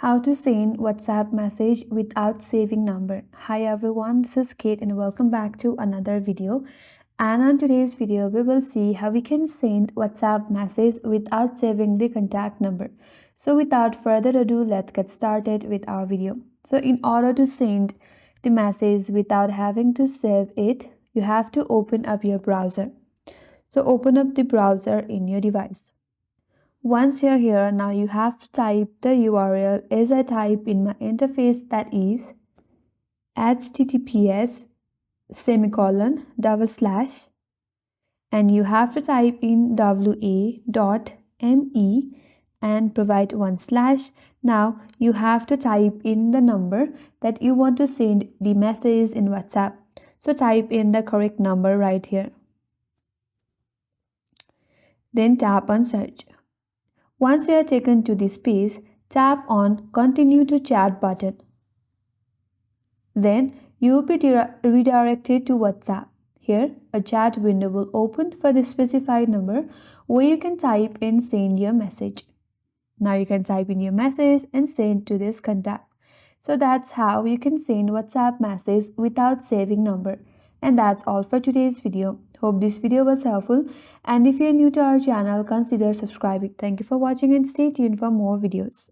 How to send WhatsApp message without saving number. Hi everyone, this is Kate and welcome back to another video. And on today's video, we will see how we can send WhatsApp message without saving the contact number. So without further ado, let's get started with our video. So in order to send the message without having to save it, you have to open up your browser. So open up the browser in your device. Once you're here, now you have to type the URL as I type in my interface, that is https:// and you have to type in wa.me and provide one slash. Now you have to type in the number that you want to send the message in WhatsApp. So type in the correct number right here. Then tap on search. Once you are taken to this page, tap on Continue to Chat button. Then you will be redirected to WhatsApp. Here, a chat window will open for the specified number where you can type and send your message. Now you can type in your message and send to this contact. So that's how you can send WhatsApp message without saving number. And that's all for today's video. Hope this video was helpful, and if you're new to our channel, consider subscribing. Thank you for watching and stay tuned for more videos.